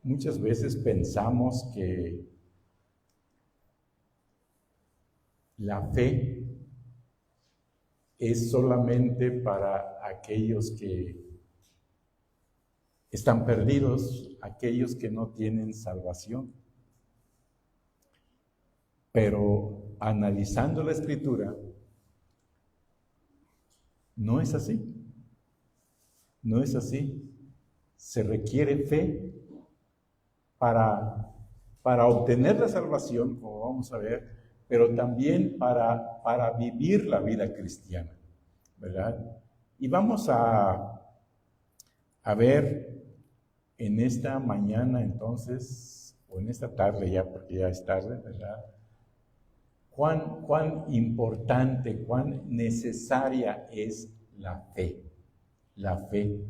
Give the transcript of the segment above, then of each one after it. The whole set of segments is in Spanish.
Muchas veces pensamos que la fe es solamente para aquellos que están perdidos, aquellos que no tienen salvación. Pero analizando la Escritura, no es así. No es así. Se requiere fe para obtener la salvación, como vamos a ver, pero también para vivir la vida cristiana, ¿verdad? Y vamos a ver en esta mañana entonces, o en esta tarde ya, porque ya es tarde, ¿verdad? Cuán importante, cuán necesaria es la fe. La fe.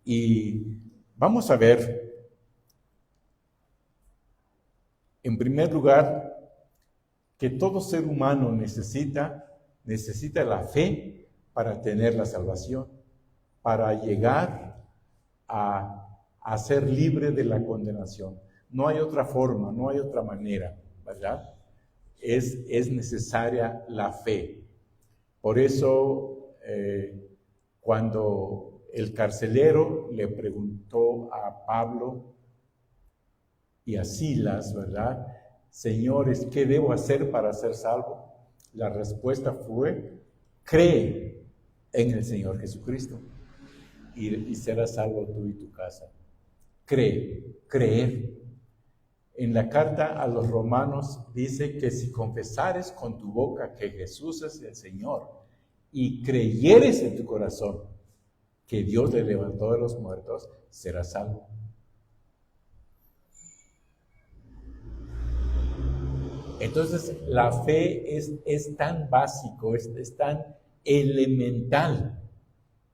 Y vamos a ver, en primer lugar, que todo ser humano necesita la fe para tener la salvación, para llegar a ser libre de la condenación. No hay otra forma, no hay otra manera, ¿verdad? Es necesaria la fe. Por eso, cuando el carcelero le preguntó a Pablo y a Silas, ¿verdad? Señores, ¿qué debo hacer para ser salvo? La respuesta fue, cree en el Señor Jesucristo y serás salvo tú y tu casa. Creer. En la carta a los Romanos dice que si confesares con tu boca que Jesús es el Señor y creyeres en tu corazón que Dios le levantó de los muertos, serás salvo. Entonces, la fe es tan básico, es tan elemental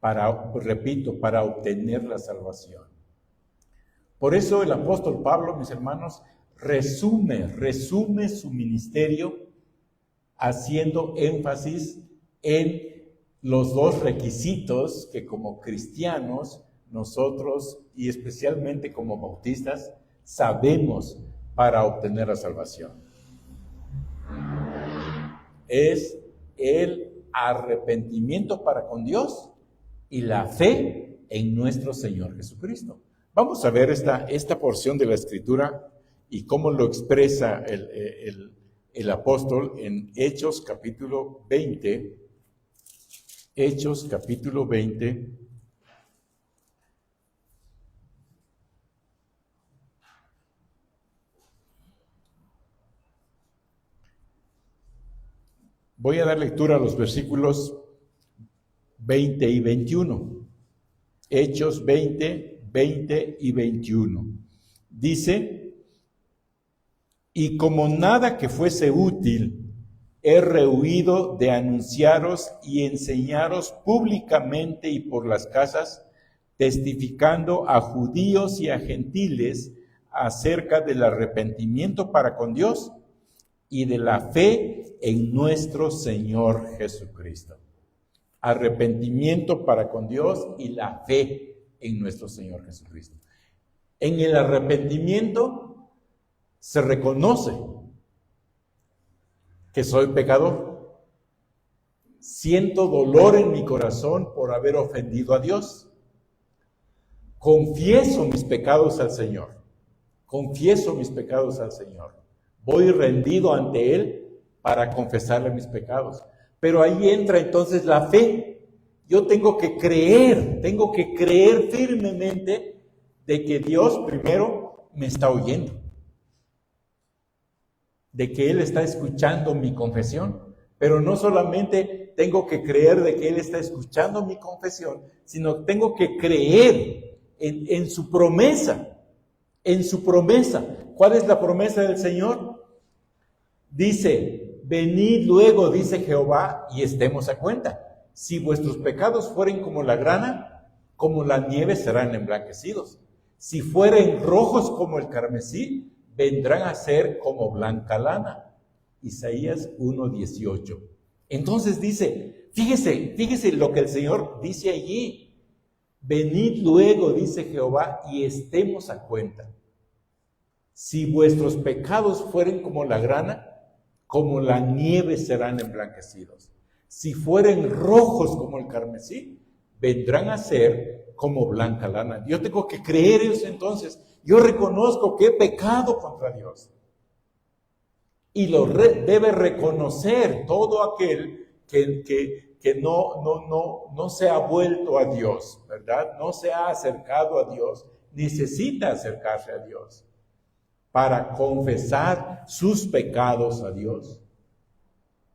para, repito, para obtener la salvación. Por eso el apóstol Pablo, mis hermanos, resume su ministerio haciendo énfasis en los dos requisitos que como cristianos nosotros, y especialmente como bautistas, sabemos para obtener la salvación. Es el arrepentimiento para con Dios y la fe en nuestro Señor Jesucristo. Vamos a ver esta porción de la Escritura y cómo lo expresa el apóstol en Hechos capítulo 20. Hechos capítulo 20. Voy a dar lectura a los versículos 20 y 21. Hechos 20, 20 y 21. Dice, y como nada que fuese útil, he rehuido de anunciaros y enseñaros públicamente y por las casas, testificando a judíos y a gentiles acerca del arrepentimiento para con Dios y de la fe en nuestro Señor Jesucristo. Arrepentimiento para con Dios y la fe en nuestro Señor Jesucristo. En el arrepentimiento se reconoce que soy pecador. Siento dolor en mi corazón por haber ofendido a Dios. Confieso mis pecados al Señor. Confieso mis pecados al Señor. Voy rendido ante Él para confesarle mis pecados. Pero ahí entra entonces la fe. Yo tengo que creer firmemente de que Dios primero me está oyendo, de que Él está escuchando mi confesión, pero no solamente tengo que creer de que Él está escuchando mi confesión, sino tengo que creer en su promesa, ¿Cuál es la promesa del Señor? Dice, venid luego, dice Jehová, y estemos a cuenta. Si vuestros pecados fueren como la grana, como la nieve serán emblanquecidos. Si fueren rojos como el carmesí, vendrán a ser como blanca lana. Isaías 1:18. Entonces dice, fíjese lo que el Señor dice allí. Venid luego, dice Jehová, y estemos a cuenta. Si vuestros pecados fueren como la grana, como la nieve serán emblanquecidos. Si fueren rojos como el carmesí, vendrán a ser como blanca lana. Yo tengo que creer eso entonces. Yo reconozco que he pecado contra Dios. Y lo debe reconocer todo aquel que no se ha vuelto a Dios, ¿verdad? No se ha acercado a Dios. Necesita acercarse a Dios para confesar sus pecados a Dios.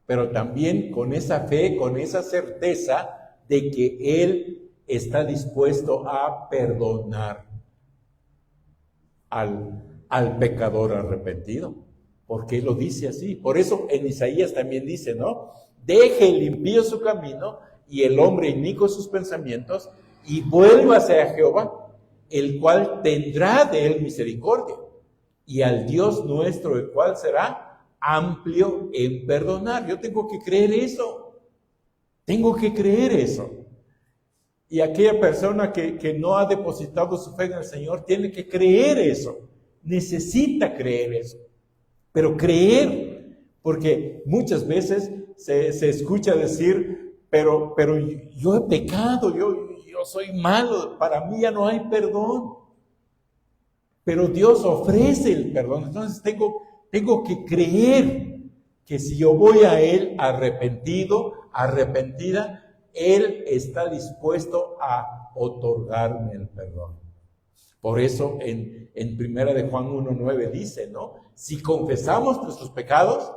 Pero también con esa fe, con esa certeza de que Él está dispuesto a perdonar al pecador arrepentido. Porque Él lo dice así. Por eso en Isaías también dice, ¿no? Deje el impío su camino y el hombre inicuo sus pensamientos y vuélvase a Jehová, el cual tendrá de él misericordia, y al Dios nuestro, el cual será amplio en perdonar. Yo tengo que creer eso. Tengo que creer eso. Y aquella persona que no ha depositado su fe en el Señor tiene que creer eso. Necesita creer eso. Pero creer, porque muchas veces se escucha decir, pero yo he pecado, yo soy malo, para mí ya no hay perdón. Pero Dios ofrece el perdón. Entonces tengo que creer que si yo voy a Él arrepentido, arrepentida, Él está dispuesto a otorgarme el perdón. Por eso en 1 de Juan 1:9 dice, ¿no? Si confesamos nuestros pecados,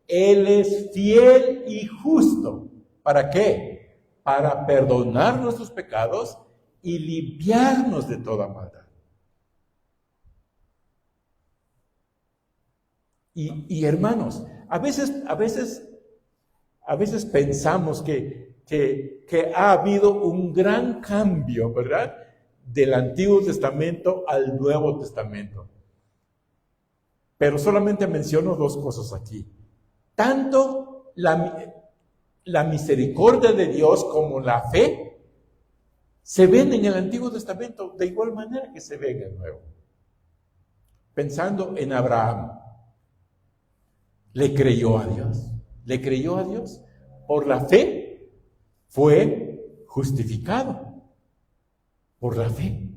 Él es fiel y justo. ¿Para qué? Para perdonar nuestros pecados y limpiarnos de toda maldad. Y hermanos, a veces pensamos que ha habido un gran cambio, ¿verdad? Del Antiguo Testamento al Nuevo Testamento. Pero solamente menciono dos cosas aquí. Tanto la misericordia de Dios como la fe se ven en el Antiguo Testamento de igual manera que se ven en el Nuevo. Pensando en Abraham. Le creyó a Dios. Le creyó a Dios. Por la fe fue justificado. Por la fe.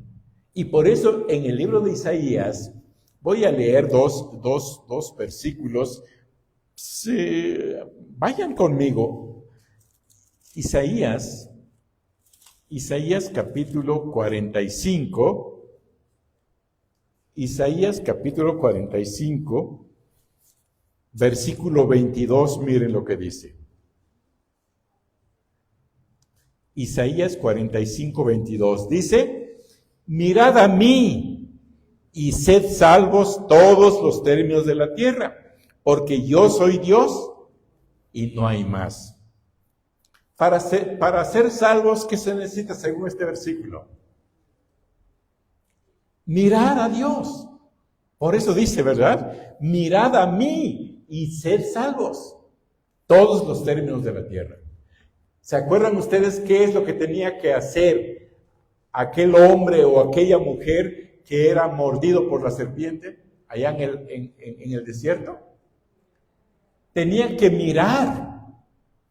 Y por eso en el libro de Isaías voy a leer dos versículos. Vayan conmigo. Isaías capítulo 45. Isaías capítulo 45. Versículo 22, miren lo que dice. Isaías 45, 22. Dice, mirad a mí y sed salvos todos los términos de la tierra, porque yo soy Dios y no hay más. Para ser salvos, ¿qué se necesita según este versículo? Mirar a Dios. Por eso dice, ¿verdad? Mirad a mí y sed salvos, todos los términos de la tierra. ¿Se acuerdan ustedes qué es lo que tenía que hacer aquel hombre o aquella mujer que era mordido por la serpiente allá en el desierto? Tenían que mirar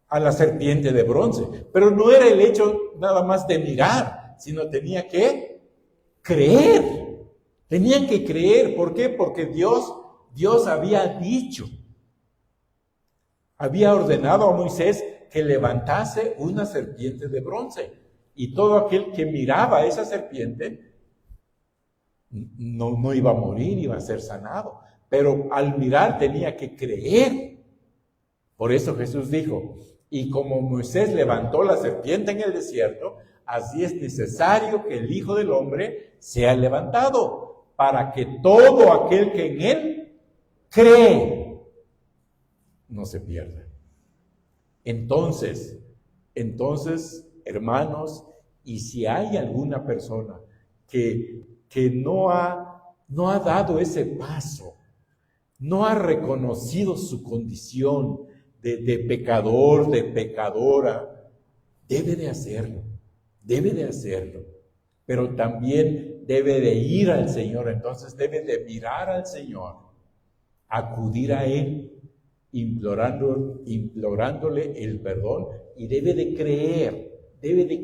a la serpiente de bronce, pero no era el hecho nada más de mirar, sino tenía que creer. Tenían que creer. ¿Por qué? Porque Dios había dicho, había ordenado a Moisés que levantase una serpiente de bronce. Y todo aquel que miraba a esa serpiente no iba a morir, iba a ser sanado. Pero al mirar tenía que creer. Por eso Jesús dijo, y como Moisés levantó la serpiente en el desierto, así es necesario que el Hijo del Hombre sea levantado, para que todo aquel que en él cree no se pierda. Entonces, hermanos, y si hay alguna persona que no ha dado ese paso, no ha reconocido su condición de pecador, de pecadora, debe de hacerlo. pero también debe de ir al Señor, entonces debe de mirar al Señor, acudir a Él, implorándole el perdón, y debe de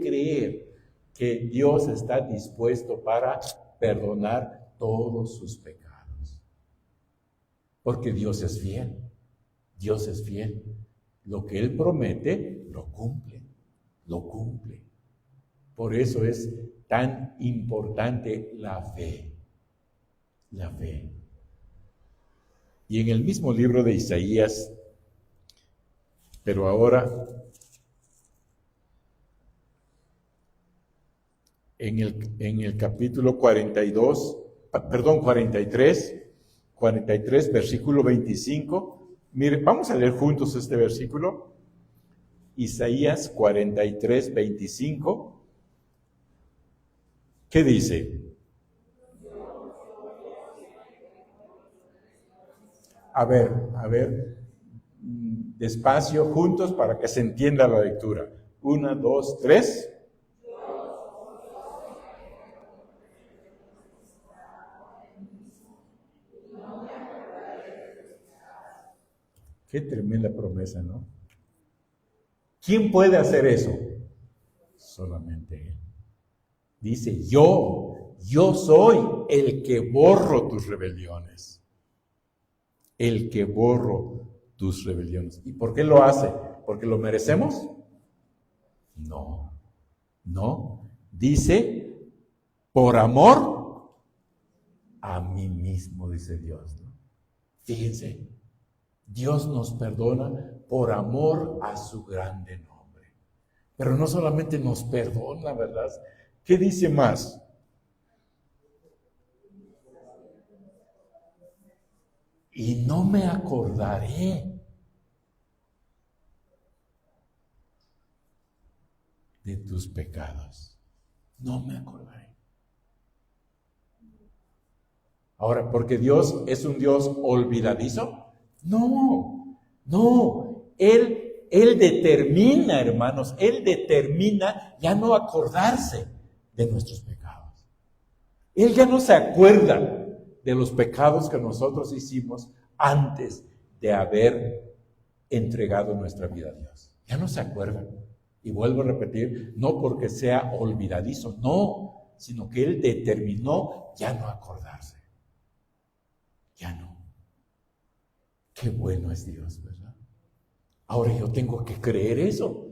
creer que Dios está dispuesto para perdonar todos sus pecados. Porque Dios es fiel, Dios es fiel. Lo que Él promete, lo cumple. Por eso es tan importante la fe. Y en el mismo libro de Isaías, pero ahora en el capítulo 43, versículo 25, mire, vamos a leer juntos este versículo, Isaías 43, 25, ¿qué dice? A ver, despacio, juntos, para que se entienda la lectura. 1, 2, 3. Qué tremenda promesa, ¿no? ¿Quién puede hacer eso? Solamente Él. Dice, yo soy el que borro tus rebeliones. El que borro tus rebeliones. ¿Y por qué lo hace? ¿Porque lo merecemos? No. Dice, por amor a mí mismo, dice Dios, ¿no? Fíjense, Dios nos perdona por amor a su grande nombre. Pero no solamente nos perdona, ¿verdad? ¿Qué dice más? Y no me acordaré de tus pecados. No me acordaré. Ahora, ¿porque Dios es un Dios olvidadizo? No. Él determina, hermanos, Él determina ya no acordarse de nuestros pecados. Él ya no se acuerda de los pecados que nosotros hicimos antes de haber entregado nuestra vida a Dios. Ya no se acuerda. Y vuelvo a repetir, no porque sea olvidadizo, no, sino que Él determinó ya no acordarse. Ya no. Qué bueno es Dios, ¿verdad? Ahora yo tengo que creer eso.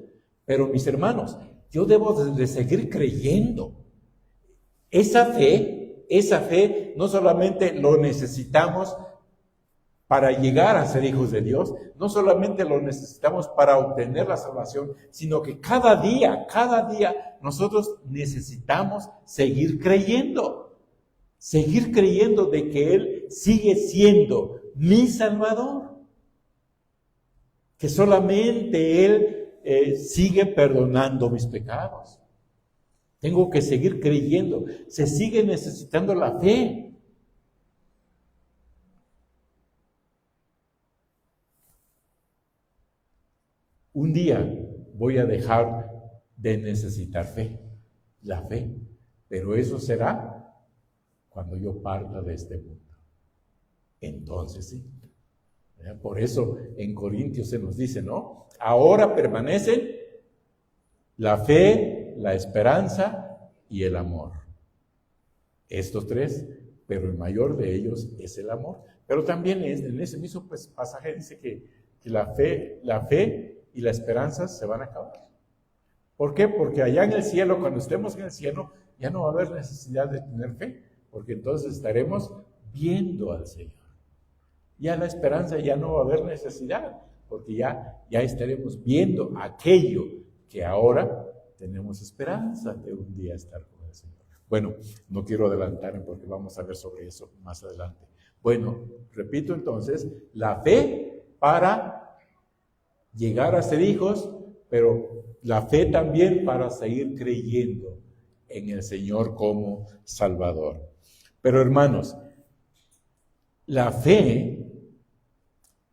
Pero mis hermanos, yo debo de seguir creyendo. Esa fe no solamente lo necesitamos para llegar a ser hijos de Dios, no solamente lo necesitamos para obtener la salvación, sino que cada día nosotros necesitamos seguir creyendo de que Él sigue siendo mi Salvador, que solamente Él sigue perdonando mis pecados. Tengo que seguir creyendo. Se sigue necesitando la fe. Un día voy a dejar de necesitar la fe, pero eso será cuando yo parta de este mundo. Entonces sí. Por eso en Corintios se nos dice, ¿no? Ahora permanecen la fe, la esperanza y el amor. Estos tres, pero el mayor de ellos es el amor. Pero también en ese mismo pasaje dice que la fe y la esperanza se van a acabar. ¿Por qué? Porque allá en el cielo, cuando estemos en el cielo, ya no va a haber necesidad de tener fe, porque entonces estaremos viendo al Señor. Ya la esperanza ya no va a haber necesidad, porque ya estaremos viendo aquello que ahora tenemos esperanza de un día estar con el Señor. Bueno, no quiero adelantarme porque vamos a ver sobre eso más adelante. Bueno, repito entonces, la fe para llegar a ser hijos, pero la fe también para seguir creyendo en el Señor como Salvador. Pero hermanos, la fe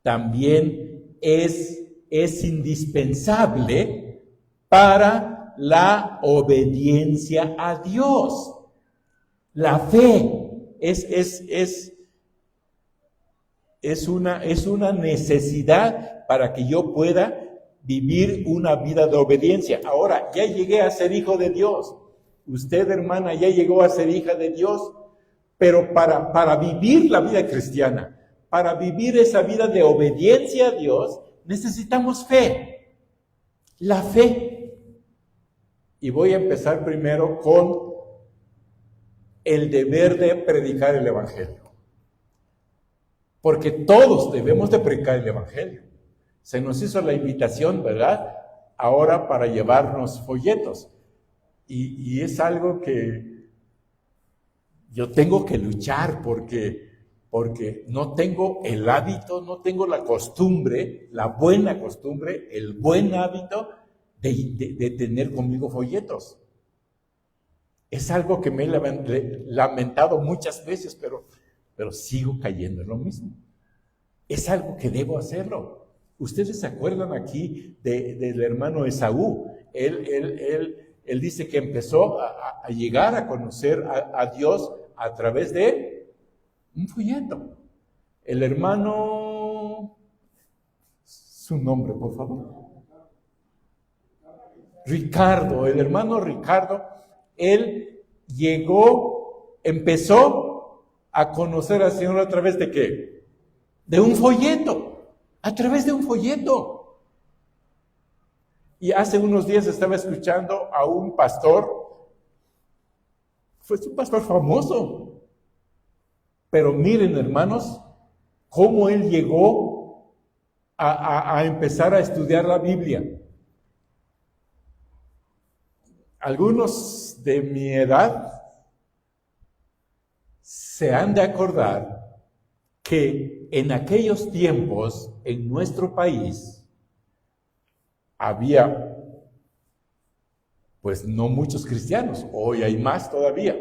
también es indispensable para la obediencia a Dios. La fe es una necesidad para que yo pueda vivir una vida de obediencia. Ahora, ya llegué a ser hijo de Dios. Usted, hermana, ya llegó a ser hija de Dios. Pero para vivir la vida cristiana, para vivir esa vida de obediencia a Dios, necesitamos fe. La fe. Y voy a empezar primero con el deber de predicar el Evangelio. Porque todos debemos de predicar el Evangelio. Se nos hizo la invitación, ¿verdad? Ahora para llevarnos folletos. Y es algo que yo tengo que luchar porque no tengo el hábito, no tengo la costumbre, la buena costumbre, el buen hábito de tener conmigo folletos. Es algo que me he lamentado muchas veces, pero sigo cayendo en lo mismo. Es algo que debo hacerlo. Ustedes se acuerdan aquí del hermano Esaú. Él dice que empezó a llegar a conocer a Dios a través de un folleto. El hermano, su nombre, por favor. Ricardo, el hermano Ricardo, él empezó a conocer al Señor a través de ¿qué? De un folleto, a través de un folleto. Y hace unos días estaba escuchando a un pastor, fue un pastor famoso, pero miren, hermanos, cómo él llegó a empezar a estudiar la Biblia. Algunos de mi edad se han de acordar que en aquellos tiempos en nuestro país había, pues no muchos cristianos, hoy hay más todavía,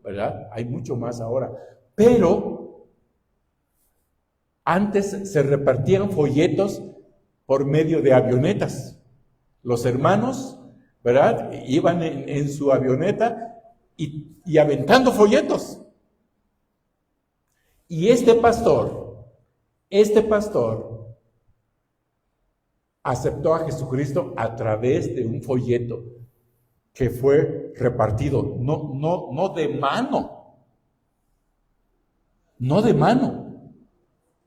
¿verdad? Hay mucho más ahora, pero antes se repartían folletos por medio de avionetas. Los hermanos, ¿verdad? Iban en su avioneta y aventando folletos. Y este pastor aceptó a Jesucristo a través de un folleto que fue repartido, no de mano,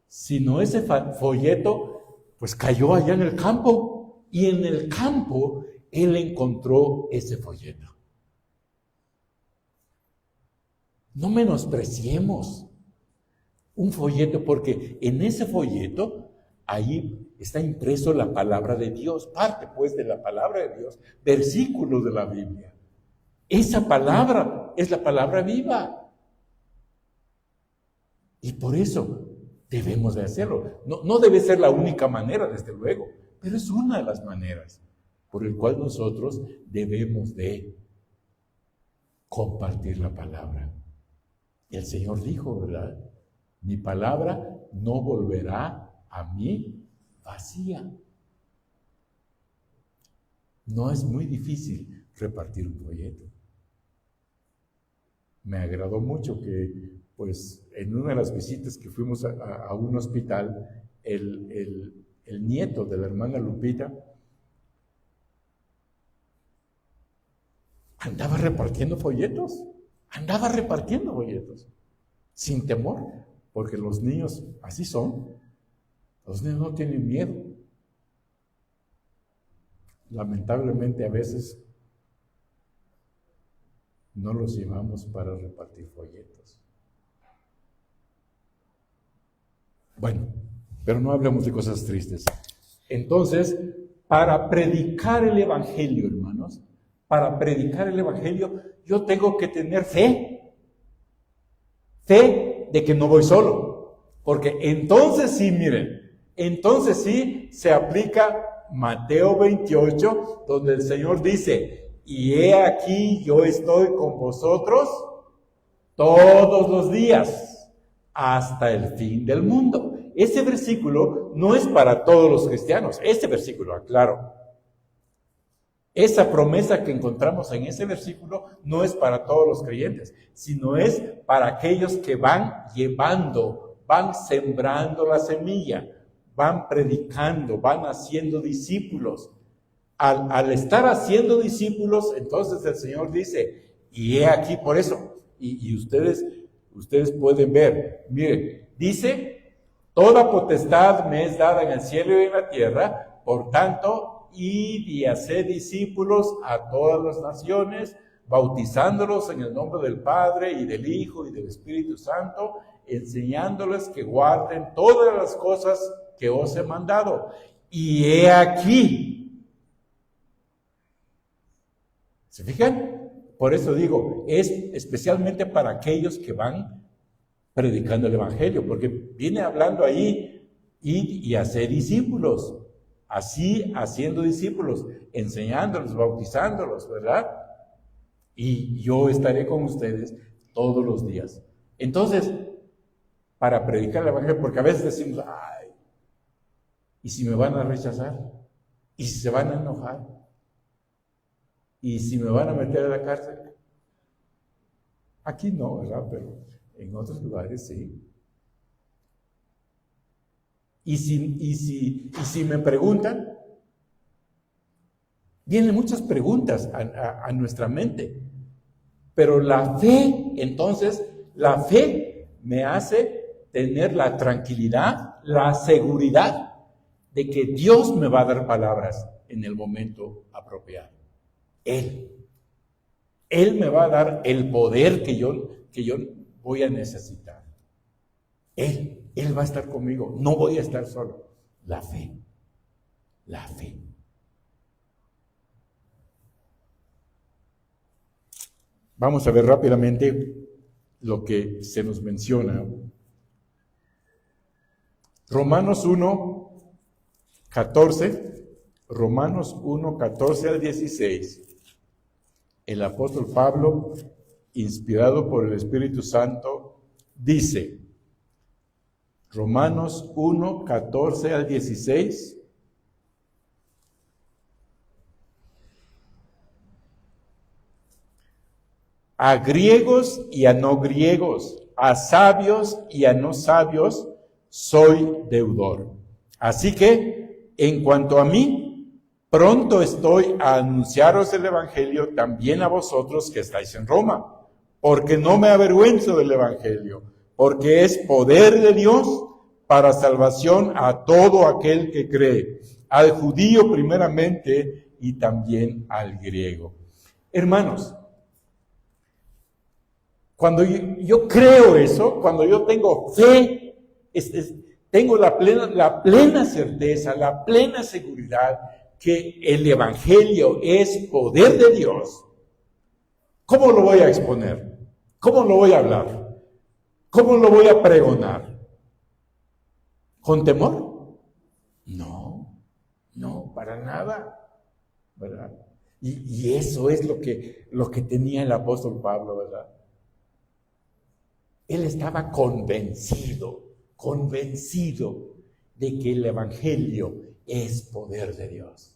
sino ese folleto pues cayó allá en el campo, y en el campo él encontró ese folleto. No menospreciemos un folleto, porque en ese folleto ahí está impreso la palabra de Dios, parte pues de la palabra de Dios, versículos de la Biblia. Esa palabra es la palabra viva. Y por eso debemos de hacerlo. No debe ser la única manera, desde luego, pero es una de las maneras por el cual nosotros debemos de compartir la palabra. Y el Señor dijo, ¿verdad? Mi palabra no volverá a mí vacía. No es muy difícil repartir un folleto. Me agradó mucho que, pues, en una de las visitas que fuimos a un hospital, el nieto de la hermana Lupita andaba repartiendo folletos, sin temor, porque los niños así son. Los niños no tienen miedo. Lamentablemente a veces no los llevamos para repartir folletos. Bueno, pero no hablemos de cosas tristes. Entonces, para predicar el Evangelio, hermanos, yo tengo que tener fe de que no voy solo, porque entonces sí, miren, se aplica Mateo 28, donde el Señor dice, y he aquí yo estoy con vosotros todos los días hasta el fin del mundo. Ese versículo no es para todos los cristianos, este versículo, aclaro, Esa promesa que encontramos en ese versículo no es para todos los creyentes, sino es para aquellos que van llevando, van sembrando la semilla, van predicando, van haciendo discípulos. Al estar haciendo discípulos, entonces el Señor dice, y he aquí por eso, y ustedes pueden ver, miren, dice, toda potestad me es dada en el cielo y en la tierra, por tanto, id y haced discípulos a todas las naciones, bautizándolos en el nombre del Padre y del Hijo y del Espíritu Santo, enseñándoles que guarden todas las cosas que os he mandado. Y he aquí. ¿Se fijan? Por eso digo, es especialmente para aquellos que van predicando el Evangelio, porque viene hablando ahí, id y hacer discípulos, así haciendo discípulos, enseñándolos, bautizándolos, ¿verdad? Y yo estaré con ustedes todos los días. Entonces, para predicar el Evangelio, porque a veces decimos, ay, ¿y si me van a rechazar? ¿Y si se van a enojar? ¿Y si me van a meter a la cárcel? Aquí no, ¿verdad? Pero en otros lugares sí. Y si me preguntan, vienen muchas preguntas a nuestra mente. Pero la fe, entonces, la fe me hace tener la tranquilidad, la seguridad de que Dios me va a dar palabras en el momento apropiado. Él me va a dar el poder que yo voy a necesitar. Él va a estar conmigo, no voy a estar solo. La fe. Vamos a ver rápidamente lo que se nos menciona. Romanos 1, 14, Romanos 1, 14 al 16. El apóstol Pablo, inspirado por el Espíritu Santo, dice, Romanos 1, 14 al 16, a griegos y a no griegos, a sabios y a no sabios, soy deudor. Así que, en cuanto a mí, pronto estoy a anunciaros el Evangelio también a vosotros que estáis en Roma, porque no me avergüenzo del Evangelio, porque es poder de Dios para salvación a todo aquel que cree, al judío primeramente y también al griego. Hermanos, cuando yo creo eso, cuando yo tengo fe, tengo la plena certeza, la plena seguridad que el Evangelio es poder de Dios. ¿Cómo lo voy a exponer? ¿Cómo lo voy a hablar? ¿Cómo lo voy a pregonar? ¿Con temor? No, para nada, ¿verdad? Y eso es lo que tenía el apóstol Pablo, ¿verdad? Él estaba convencido de que el Evangelio es poder de Dios.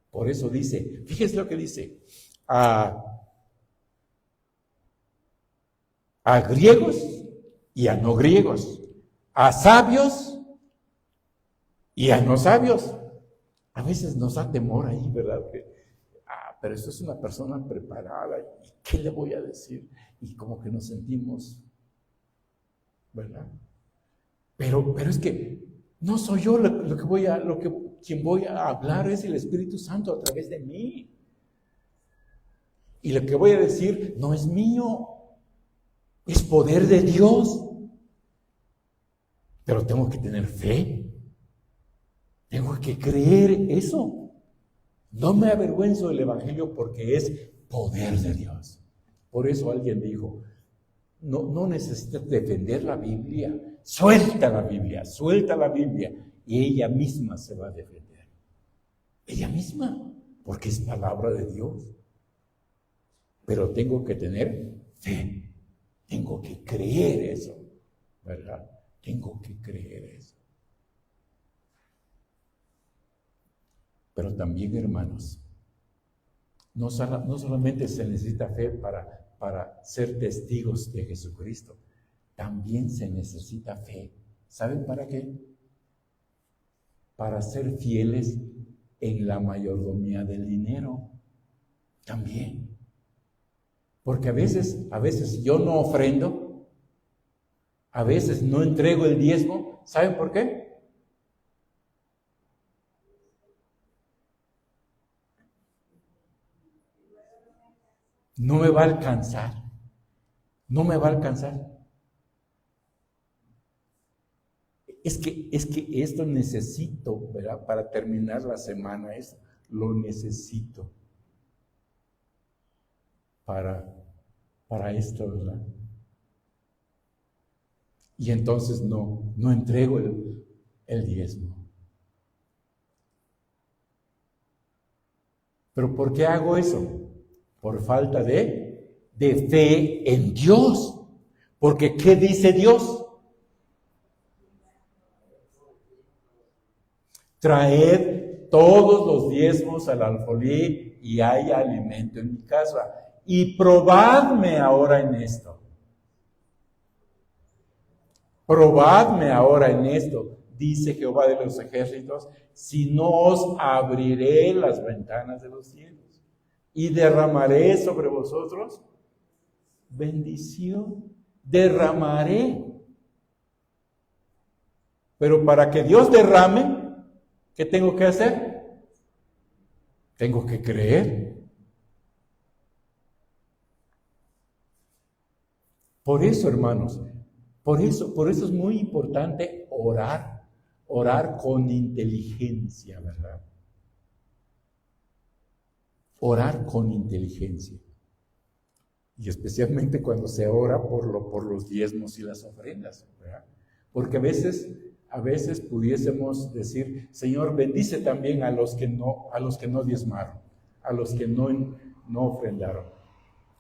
Por eso dice, fíjese lo que dice, a griegos y a no griegos, a sabios y a no sabios. A veces nos da temor ahí, ¿verdad? Pero esto es una persona preparada, ¿y qué le voy a decir? Y como que nos sentimos, ¿verdad? Pero es que no soy yo quien voy a hablar, es el Espíritu Santo a través de mí. Y lo que voy a decir no es mío, es poder de Dios. Pero tengo que tener fe, tengo que creer eso. No me avergüenzo del Evangelio porque es poder de Dios. Por eso alguien dijo, no necesitas defender la Biblia, suelta la Biblia y ella misma se va a defender. Ella misma, porque es palabra de Dios. Pero tengo que tener fe, tengo que creer eso, ¿verdad? Tengo que creer eso. Pero también, hermanos, No solamente se necesita fe para ser testigos de Jesucristo, también se necesita fe. ¿Saben para qué? Para ser fieles en la mayordomía del dinero. También. Porque a veces yo no ofrendo, a veces no entrego el diezmo. ¿Saben por qué? No me va a alcanzar. No me va a alcanzar. Es que esto necesito, ¿verdad? Para terminar la semana, lo necesito para esto, ¿verdad? Y entonces no entrego el diezmo. ¿Pero por qué hago eso? Por falta de fe en Dios. Porque ¿qué dice Dios? Traed todos los diezmos al alfolí y haya alimento en mi casa. Y probadme ahora en esto. Probadme ahora en esto, dice Jehová de los ejércitos, si no os abriré las ventanas de los cielos y derramaré sobre vosotros bendición. Derramaré. Pero para que Dios derrame, ¿qué tengo que hacer? Tengo que creer. Por eso, hermanos, por eso es muy importante orar con inteligencia, ¿verdad? Orar con inteligencia. Y especialmente cuando se ora por los diezmos y las ofrendas, ¿verdad? Porque a veces pudiésemos decir, Señor, bendice también a los que no diezmaron, a los que no ofrendaron.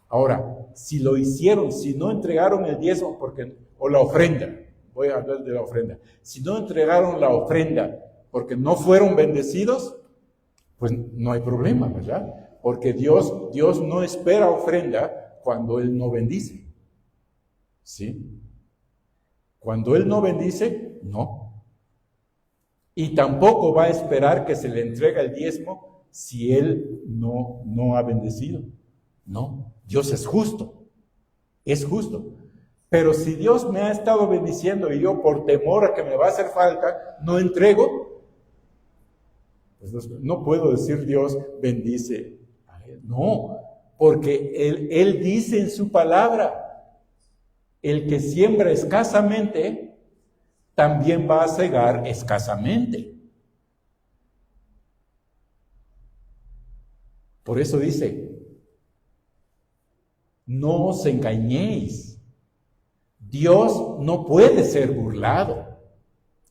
Ahora, si lo hicieron, si no entregaron el diezmo o la ofrenda, voy a hablar de la ofrenda, si no entregaron la ofrenda porque no fueron bendecidos, pues no hay problema, ¿verdad? Porque Dios no espera ofrenda cuando Él no bendice. ¿Sí? Cuando Él no bendice, no. Y tampoco va a esperar que se le entregue el diezmo si Él no ha bendecido. No, Dios es justo. Es justo. Pero si Dios me ha estado bendiciendo y yo por temor a que me va a hacer falta, no entrego, pues no puedo decir Dios bendice a Él. No, porque Él dice en su palabra, el que siembra escasamente, también va a segar escasamente. Por eso dice, no os engañéis. Dios no puede ser burlado.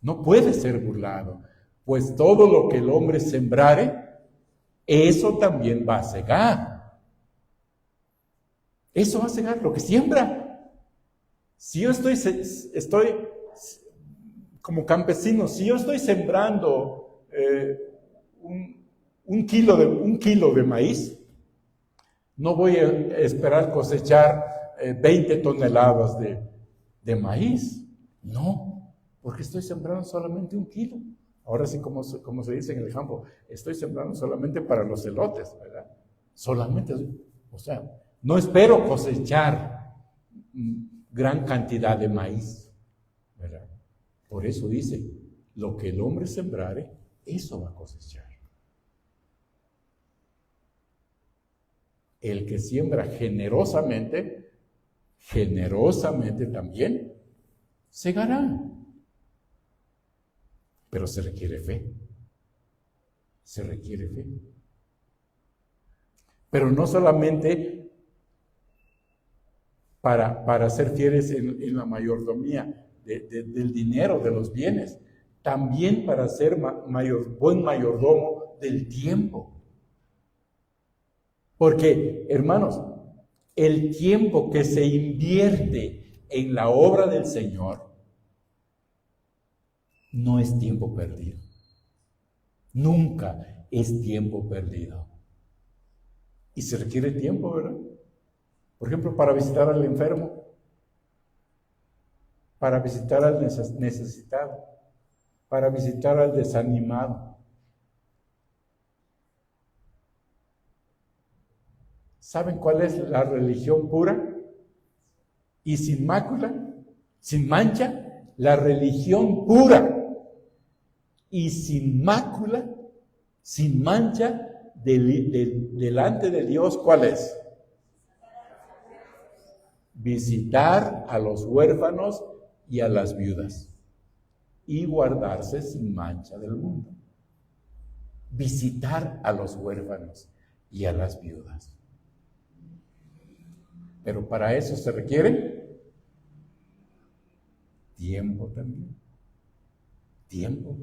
No puede ser burlado. Pues todo lo que el hombre sembrare, eso también va a segar. Eso va a segar lo que siembra. Si yo estoy como campesino, si yo estoy sembrando un kilo de maíz, no voy a esperar cosechar 20 toneladas de maíz. No, porque estoy sembrando solamente un kilo. Ahora sí, como se dice en el campo, estoy sembrando solamente para los elotes, ¿verdad? Solamente, o sea, no espero cosechar gran cantidad de maíz, ¿verdad? Por eso dice, lo que el hombre sembrare, eso va a cosechar. El que siembra generosamente también segará. Pero se requiere fe. Se requiere fe. Pero no solamente para ser fieles en la mayordomía del dinero, de los bienes, también para ser buen mayordomo del tiempo. Porque, hermanos, el tiempo que se invierte en la obra del Señor no es tiempo perdido. Nunca es tiempo perdido. Y se requiere tiempo, ¿verdad? Por ejemplo, para visitar al enfermo, para visitar al necesitado, para visitar al desanimado. ¿Saben cuál es la religión pura y sin mácula, sin mancha? La religión pura y sin mácula, sin mancha, delante de Dios, ¿cuál es? Visitar a los huérfanos y a las viudas y guardarse sin mancha del mundo. Visitar a los huérfanos y a las viudas. Pero para eso se requiere tiempo también. Tiempo.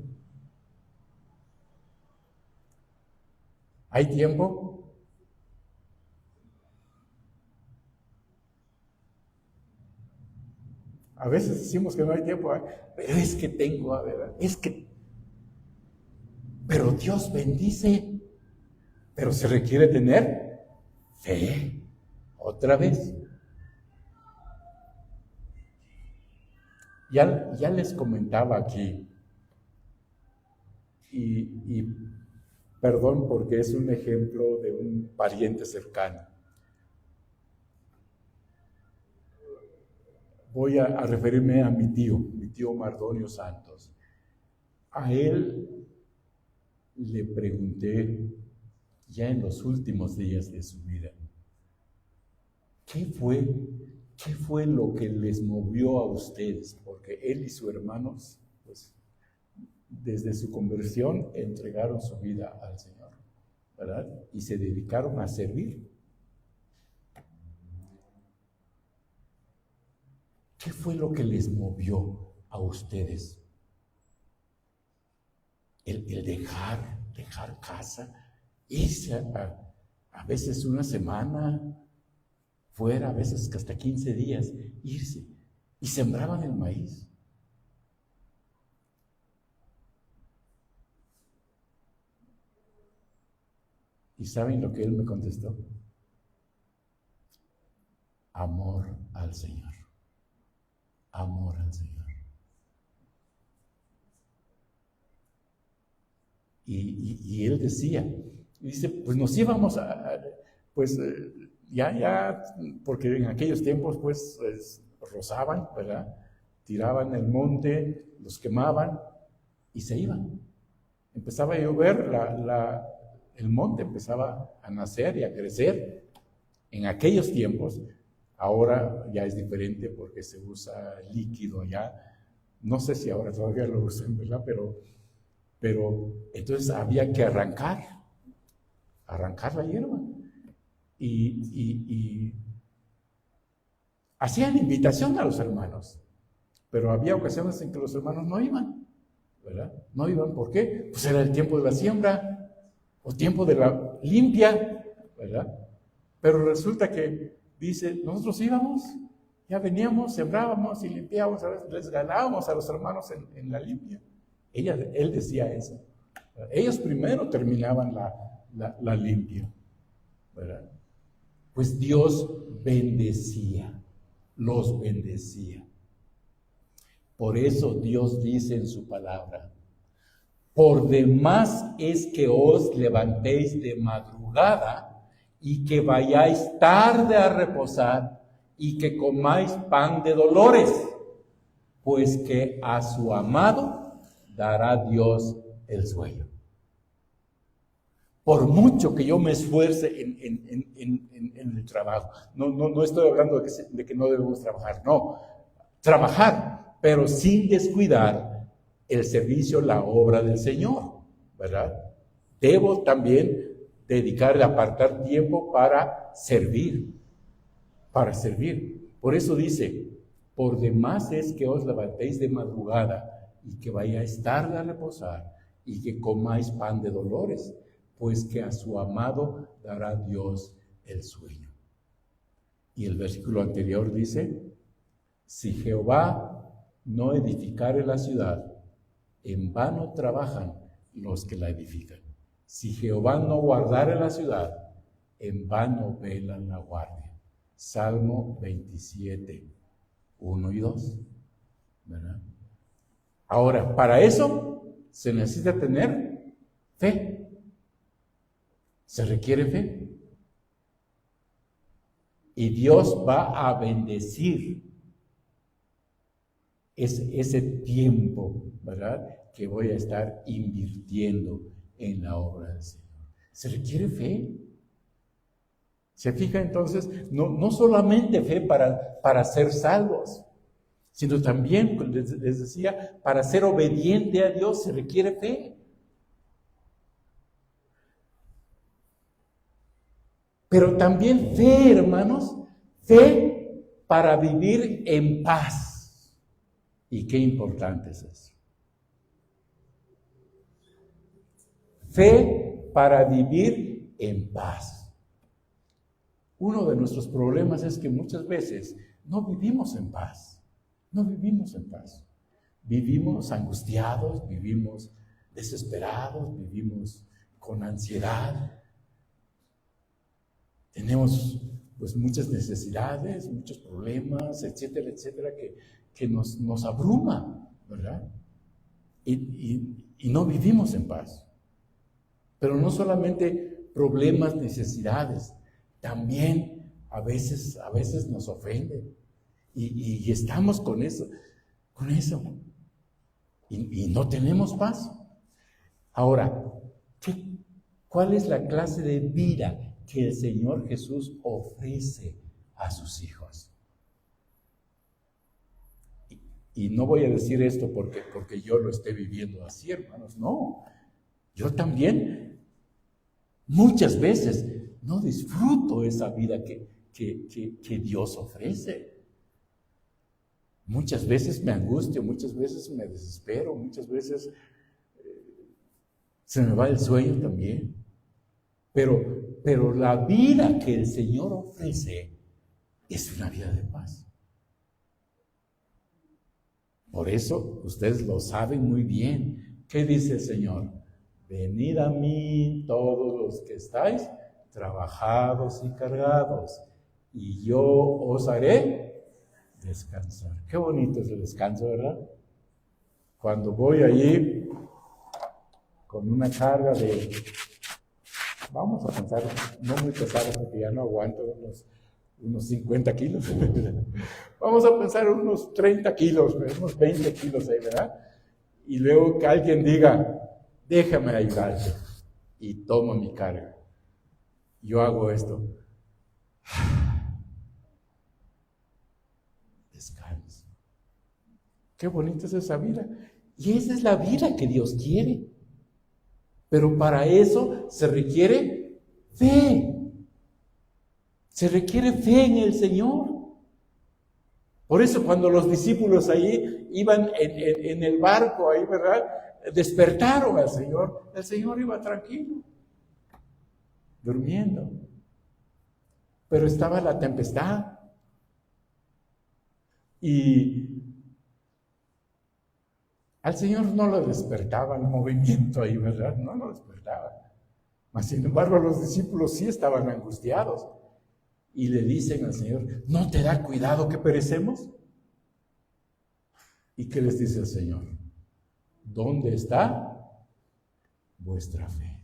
¿Hay tiempo? A veces decimos que no hay tiempo, pero es que tengo, ¿verdad? Pero Dios bendice, pero se requiere tener fe, otra vez. Ya les comentaba aquí, y perdón porque es un ejemplo de un pariente cercano. Voy a referirme a mi tío Mardonio Santos. A él le pregunté ya en los últimos días de su vida, ¿qué fue lo que les movió a ustedes? Porque él y sus hermanos, pues, desde su conversión entregaron su vida al Señor, ¿verdad? Y se dedicaron a servir. ¿Qué fue lo que les movió a ustedes? El dejar casa, irse a veces una semana fuera, a veces hasta 15 días, irse, y sembraban el maíz. ¿Y saben lo que él me contestó? Amor al Señor. Amor al Señor. Y él dice, pues nos íbamos porque en aquellos tiempos pues rozaban, ¿verdad? Tiraban el monte, los quemaban y se iban. Empezaba a llover, el monte empezaba a nacer y a crecer. En aquellos tiempos, ahora ya es diferente porque se usa líquido ya. No sé si ahora todavía lo usan, ¿verdad? Pero entonces había que arrancar la hierba. Y hacían invitación a los hermanos, pero había ocasiones en que los hermanos no iban, ¿verdad? No iban, ¿por qué? Pues era el tiempo de la siembra, o tiempo de la limpia, ¿verdad? Pero resulta que, dice, nosotros íbamos, ya veníamos, sembrábamos y limpiábamos, a veces les ganábamos a los hermanos en la limpia. Él decía eso. Ellos primero terminaban la limpia, ¿verdad? Pues Dios los bendecía. Por eso Dios dice en su palabra, por demás es que os levantéis de madrugada y que vayáis tarde a reposar y que comáis pan de dolores, pues que a su amado dará Dios el sueño. Por mucho que yo me esfuerce en el trabajo, no estoy hablando de que no debemos trabajar, no, trabajar, pero sin descuidar el servicio, la obra del Señor, ¿verdad? Debo también apartar tiempo para servir. Por eso dice, por demás es que os levantéis de madrugada y que vayáis tarde a reposar y que comáis pan de dolores, pues que a su amado dará Dios el sueño. Y el versículo anterior dice, si Jehová no edificare la ciudad, en vano trabajan los que la edifican. Si Jehová no guardare la ciudad, en vano velan la guardia. Salmo 27, 1 y 2. ¿Verdad? Ahora, para eso se necesita tener fe. Se requiere fe. Y Dios va a bendecir ese tiempo, ¿verdad?, que voy a estar invirtiendo en la obra del Señor. Se requiere fe. Se fija entonces, no solamente fe para ser salvos, sino también, les decía, para ser obediente a Dios se requiere fe. Pero también fe, hermanos, fe para vivir en paz. Y qué importante es eso. Fe para vivir en paz. Uno de nuestros problemas es que muchas veces no vivimos en paz. No vivimos en paz. Vivimos angustiados, vivimos desesperados, vivimos con ansiedad. Tenemos pues muchas necesidades, muchos problemas, etcétera, etcétera, que nos abruma, ¿verdad? Y no vivimos en paz. Pero no solamente problemas, necesidades, también a veces nos ofenden. Y estamos con eso. Y no tenemos paz. Ahora, ¿cuál es la clase de vida que el Señor Jesús ofrece a sus hijos? Y no voy a decir esto porque yo lo esté viviendo así, hermanos, no. Yo también muchas veces no disfruto esa vida que Dios ofrece. Muchas veces me angustio, muchas veces me desespero, muchas veces se me va el sueño también. Pero la vida que el Señor ofrece es una vida de paz. Por eso ustedes lo saben muy bien. ¿Qué dice el Señor? Venid a mí todos los que estáis trabajados y cargados, y yo os haré descansar. Qué bonito es el descanso, ¿verdad? Cuando voy allí con una carga de, vamos a pensar, no muy pesada porque ya no aguanto unos 50 kilos. Vamos a pensar unos 30 kilos, unos 20 kilos ahí, ¿verdad? Y luego que alguien diga, déjame ayudarte, y tomo mi carga. Yo hago esto. Descanso. Qué bonita es esa vida. Y esa es la vida que Dios quiere. Pero para eso se requiere fe. Se requiere fe en el Señor. Por eso cuando los discípulos ahí iban en el barco, ahí, ¿verdad?, despertaron al Señor. El Señor iba tranquilo, durmiendo. Pero estaba la tempestad. Y al Señor no lo despertaba el movimiento ahí, ¿verdad? No lo despertaba. Mas, sin embargo, los discípulos sí estaban angustiados. Y le dicen al Señor, ¿no te da cuidado que perecemos? ¿Y qué les dice el Señor? ¿Dónde está vuestra fe?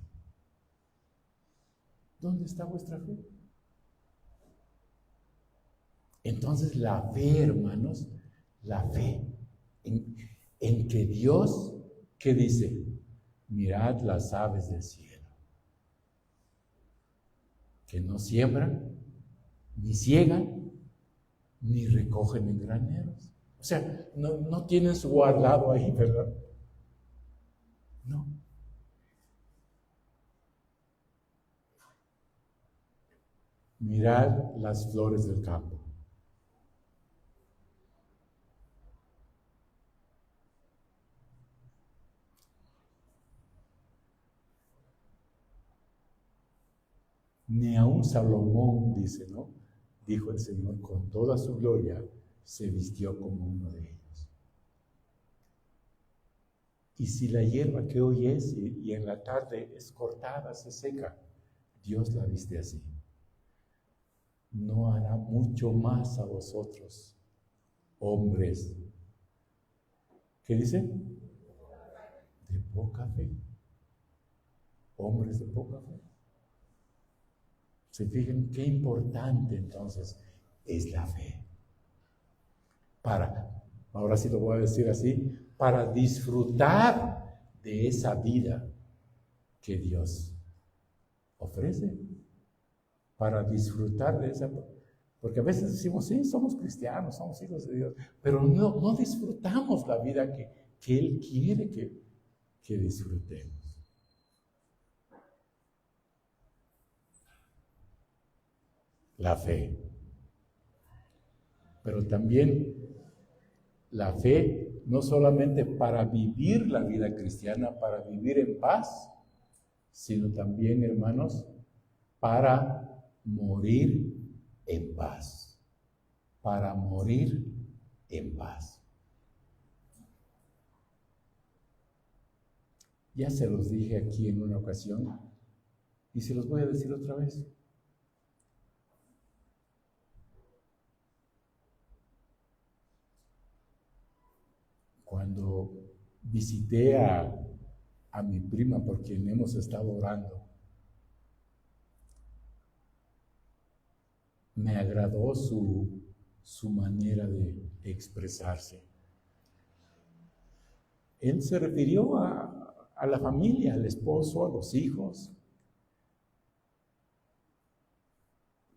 ¿Dónde está vuestra fe? Entonces la fe, hermanos, la fe en que Dios, ¿qué dice? Mirad las aves del cielo, que no siembran, ni ciegan, ni recogen en graneros. O sea, no tienen su guardado ahí, ¿verdad? No. Mirad las flores del campo. Ni aun Salomón, dice, ¿no? Dijo el Señor, con toda su gloria, se vistió como uno de ellos. Y si la hierba que hoy es y en la tarde es cortada, se seca, Dios la viste así. no hará mucho más a vosotros, hombres. ¿Qué dice? De poca fe. Hombres de poca fe. Se fijan qué importante entonces es la fe. Ahora sí lo voy a decir así, para disfrutar de esa vida que Dios ofrece. Para disfrutar de esa, porque a veces decimos, sí, somos cristianos, somos hijos de Dios, pero no disfrutamos la vida que Él quiere que disfrutemos. La fe. Pero también la fe, no solamente para vivir la vida cristiana, para vivir en paz, sino también, hermanos, para morir en paz. Para morir en paz. Ya se los dije aquí en una ocasión y se los voy a decir otra vez. Cuando visité a mi prima, por quien hemos estado orando, me agradó su manera de expresarse. Él se refirió a la familia, al esposo, a los hijos.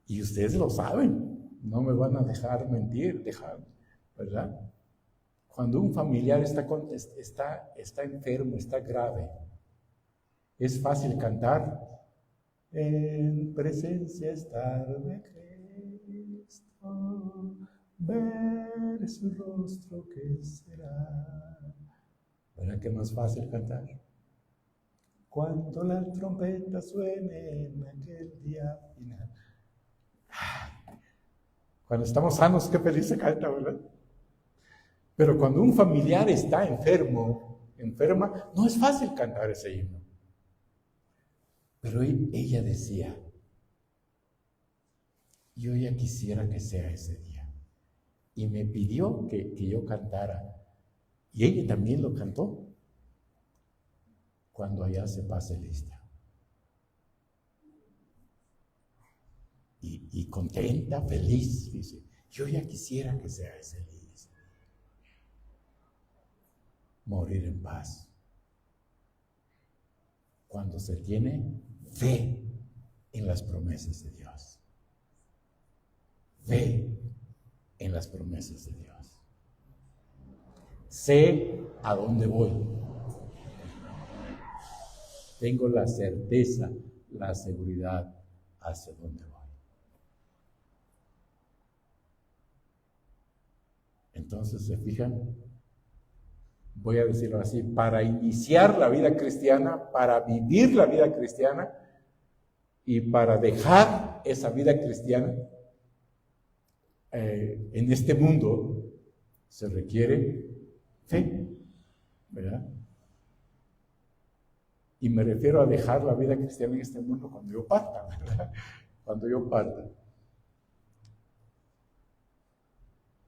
Y ustedes lo saben, no me van a dejar mentir, ¿verdad? Cuando un familiar está enfermo, está grave, es fácil cantar, en presencia estar de Cristo, ver su rostro que será. ¿Verdad que es más fácil cantar? Cuando la trompeta suene en aquel día final. Cuando estamos sanos, qué feliz se canta, ¿verdad? Pero cuando un familiar está enferma, no es fácil cantar ese himno. Pero ella decía, yo ya quisiera que sea ese día. Y me pidió que yo cantara. Y ella también lo cantó. Cuando allá se pase lista. Y contenta, feliz, dice, yo ya quisiera que sea ese día. Morir en paz. Cuando se tiene fe en las promesas de Dios. Fe en las promesas de Dios. Sé a dónde voy. Tengo la certeza, la seguridad hacia dónde voy. Entonces, ¿se fijan? Voy a decirlo así, para iniciar la vida cristiana, para vivir la vida cristiana y para dejar esa vida cristiana en este mundo, se requiere fe, ¿verdad? Y me refiero a dejar la vida cristiana en este mundo cuando yo parta, ¿verdad? Cuando yo parta.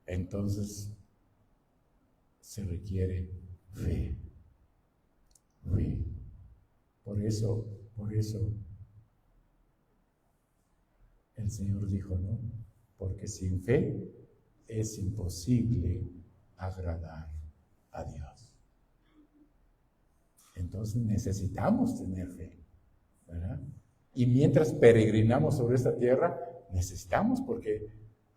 Entonces, se requiere fe. Fe. Por eso el Señor dijo, ¿no? Porque sin fe es imposible agradar a Dios. Entonces necesitamos tener fe, ¿verdad? Y mientras peregrinamos sobre esta tierra, necesitamos, porque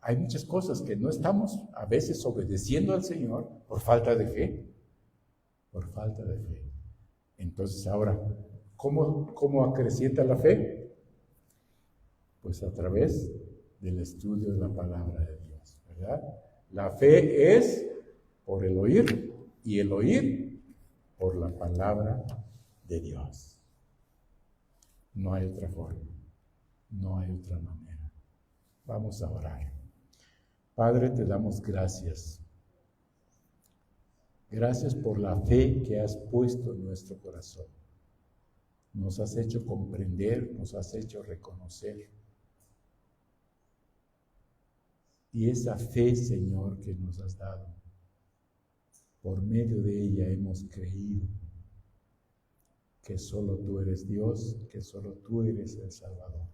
hay muchas cosas que no estamos a veces obedeciendo al Señor por falta de fe. Por falta de fe. Entonces ahora, ¿cómo acrecienta la fe? Pues a través del estudio de la palabra de Dios, ¿verdad? La fe es por el oír, y el oír por la palabra de Dios. No hay otra forma, no hay otra manera. Vamos a orar. Padre, te damos gracias. Gracias por la fe que has puesto en nuestro corazón. Nos has hecho comprender, nos has hecho reconocer Y esa fe, Señor, que nos has dado, por medio de ella hemos creído que solo tú eres Dios, que solo tú eres el Salvador.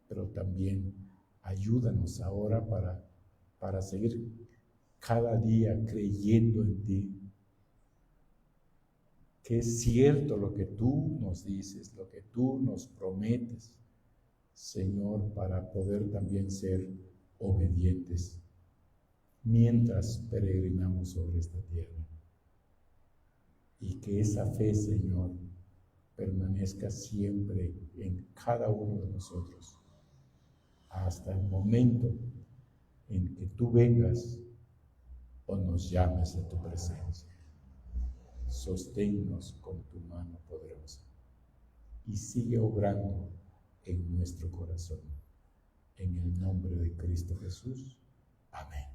Pero también ayúdanos ahora para seguir cada día creyendo en ti, que es cierto lo que tú nos dices, lo que tú nos prometes, Señor, para poder también ser obedientes mientras peregrinamos sobre esta tierra. Y que esa fe, Señor, permanezca siempre en cada uno de nosotros, hasta el momento en que tú vengas o nos llames a tu presencia. Sosténnos con tu mano poderosa y sigue obrando en nuestro corazón. En el nombre de Cristo Jesús.